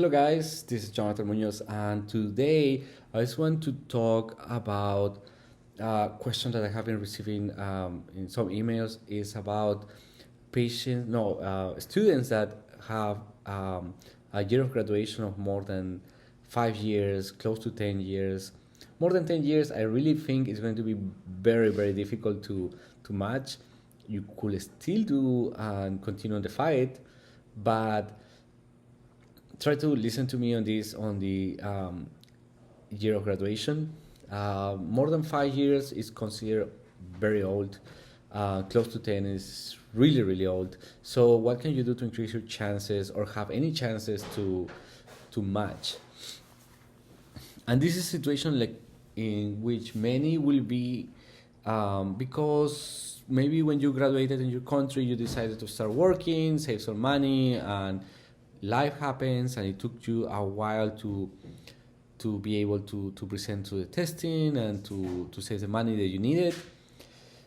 Hello guys, this is Jonathan Munoz, and today I just want to talk about a question that I have been receiving in some emails. Is about students that have a year of graduation of more than 5 years, close to 10 years. More than 10 years, I really think it's going to be very difficult to match. You could still do and continue on the fight, but try to listen to me on this on the year of graduation. More than 5 years is considered very old. Close to 10 is really old. So what can you do to increase your chances or have any chances to match? And this is a situation like in which many will be because maybe when you graduated in your country, you decided to start working, save some money, and life happens, and it took you a while to be able to present to the testing and to save the money that you needed.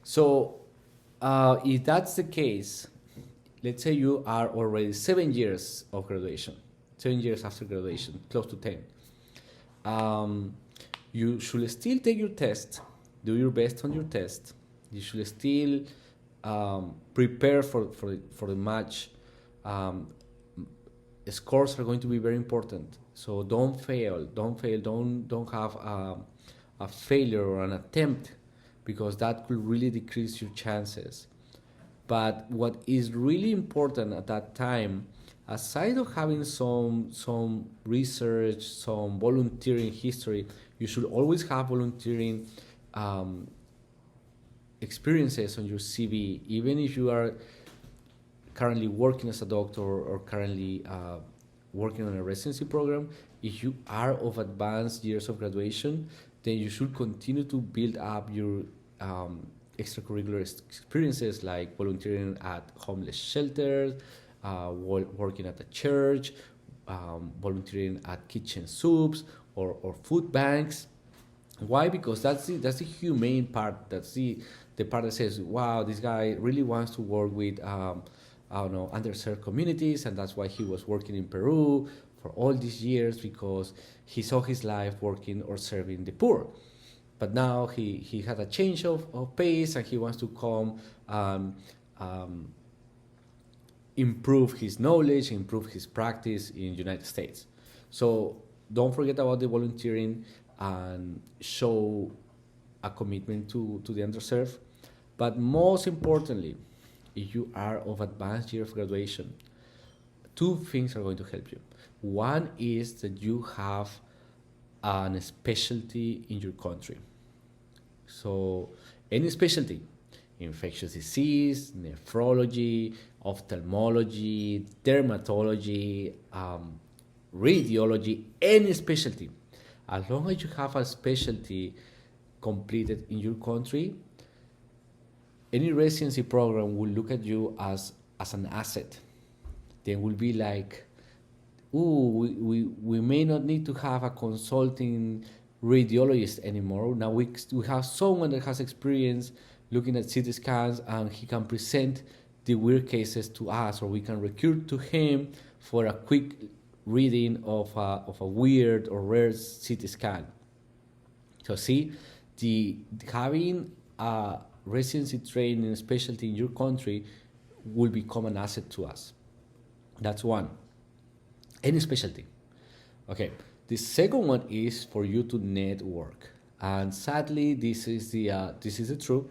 So if that's the case, let's say you are already 7 years of graduation, 7 years after graduation, close to 10. You should still take your test, do your best on your test. You should still prepare for the match. Scores are going to be very important, so don't fail. Don't have a failure or an attempt, because that could really decrease your chances. But what is really important at that time, aside of having some research, some volunteering history, you should always have volunteering experiences on your CV. Even if you are currently working as a doctor or currently working on a residency program, if you are of advanced years of graduation, then you should continue to build up your extracurricular experiences, like volunteering at homeless shelters, working at a church, volunteering at kitchen soups or food banks. Why? Because that's the humane part. That's the part that says, wow, this guy really wants to work with I don't know, underserved communities, and that's why he was working in Peru for all these years, because he saw his life working or serving the poor. But now he had a change of pace, and he wants to come improve his knowledge, improve his practice in the United States. So don't forget about the volunteering and show a commitment to the underserved. But most importantly, if you are of advanced year of graduation, two things are going to help you. One is that you have an specialty in your country. So any specialty, infectious disease, nephrology, ophthalmology, dermatology, radiology, any specialty. As long as you have a specialty completed in your country, any residency program will look at you as an asset. They will be like, we may not need to have a consulting radiologist anymore. Now we have someone that has experience looking at CT scans, and he can present the weird cases to us, or we can recruit to him for a quick reading of a weird or rare CT scan. So see, having a residency training specialty in your country will become an asset to us. That's one. Any specialty. Okay. The second one is for you to network, and sadly, this is the truth.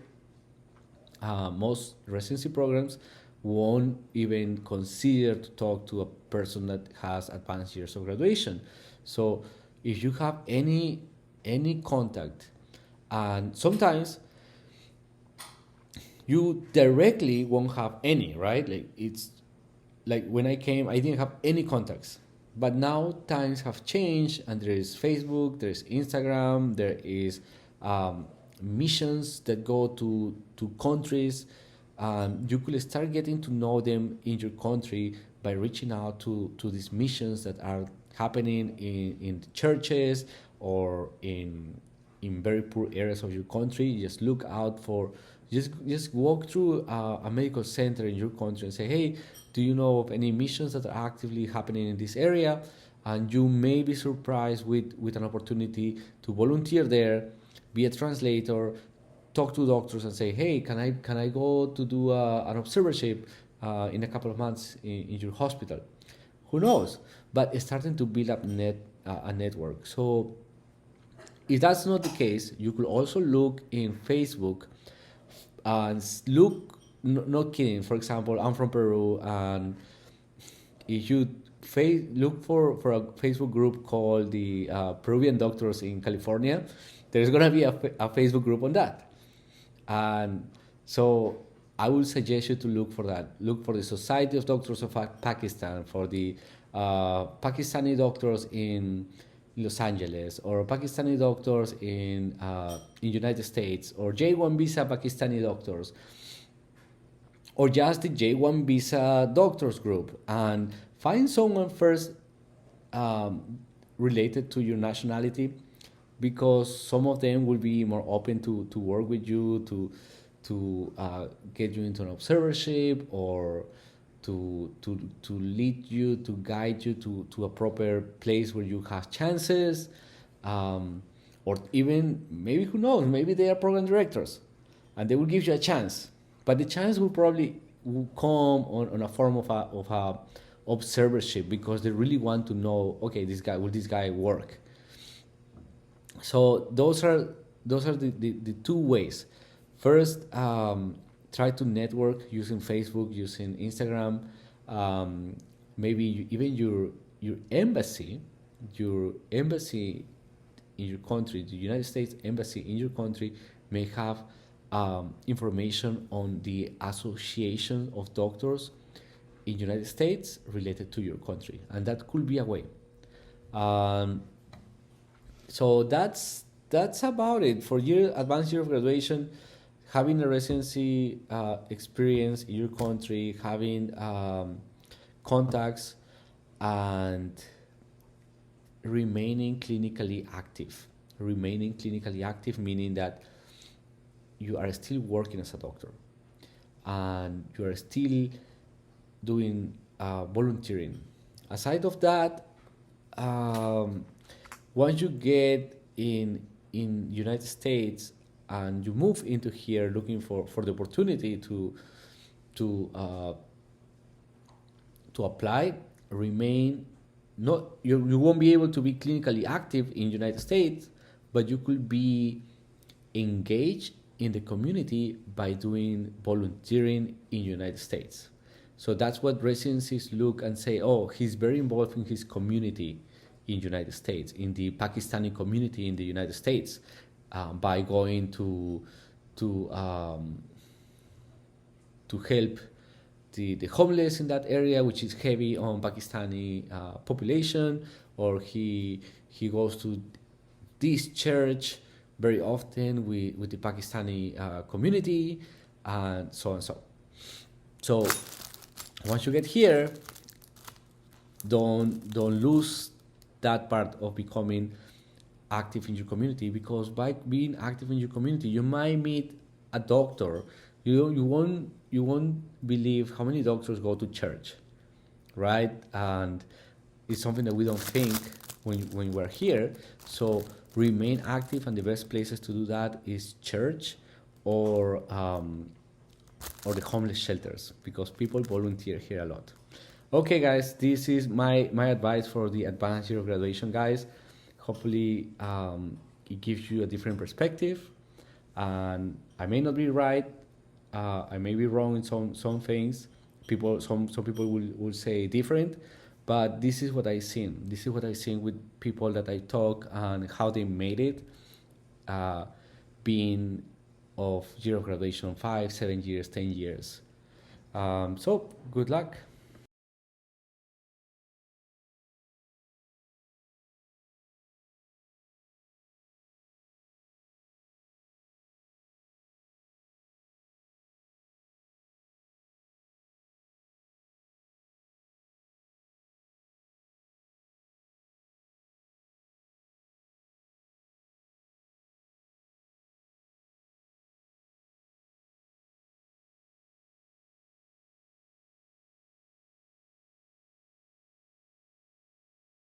Most residency programs won't even consider to talk to a person that has advanced years of graduation. So if you have any contact, and sometimes you directly won't have any, right? Like it's like when I came, I didn't have any contacts. But now times have changed, and there is Facebook, there is Instagram, there is missions that go to countries. You could start getting to know them in your country by reaching out to these missions that are happening in the churches or in very poor areas of your country. Just look out for Just walk through a medical center in your country and say, hey, do you know of any missions that are actively happening in this area? And you may be surprised with an opportunity to volunteer there, be a translator, talk to doctors and say, hey, can I go to do an observership in a couple of months in your hospital? Who knows? But it's starting to build up a network. So if that's not the case, you could also look in Facebook and look, not kidding, for example, I'm from Peru, and if you look for a Facebook group called the Peruvian Doctors in California, there's going to be a Facebook group on that. And so I would suggest you to look for that. Look for the Society of Doctors of Pakistan, for the Pakistani doctors in Los Angeles, or Pakistani doctors in United States, or J1 visa Pakistani doctors, or just the J1 visa doctors group, and find someone first related to your nationality, because some of them will be more open to work with you, to get you into an observership, or to lead you, to guide you to a proper place where you have chances, or even maybe, who knows, maybe they are program directors and they will give you a chance, but the chance will probably come on a form of a observership, because they really want to know, okay, will this guy work? So those are the two ways. First, try to network using Facebook, using Instagram, maybe even your embassy in your country, the United States embassy in your country may have information on the association of doctors in United States related to your country, and that could be a way. So that's about it for your advanced year of graduation. Having a residency experience in your country, having contacts, and remaining clinically active. Remaining clinically active, meaning that you are still working as a doctor and you are still doing volunteering. Aside of that, once you get in United States and you move into here looking for the opportunity to apply, remain not you won't be able to be clinically active in United States, but you could be engaged in the community by doing volunteering in United States. So that's what residencies look and say, oh, he's very involved in his community in United States, in the Pakistani community in the United States, by going to help the homeless in that area, which is heavy on Pakistani population, or he goes to this church very often with the Pakistani community, and so on. So once you get here, don't lose that part of becoming active in your community, because by being active in your community, you might meet a doctor. You won't believe how many doctors go to church, right? And it's something that we don't think when we're here. So remain active, and the best places to do that is church or the homeless shelters, because people volunteer here a lot. Okay, guys, this is my advice for the advanced year of graduation, guys. Hopefully, it gives you a different perspective, and I may not be right. I may be wrong in some things. Some people will say different, but this is what I've seen. This is what I've seen with people that I talk, and how they made it, being of year of graduation 5, 7 years, 10 years. So good luck.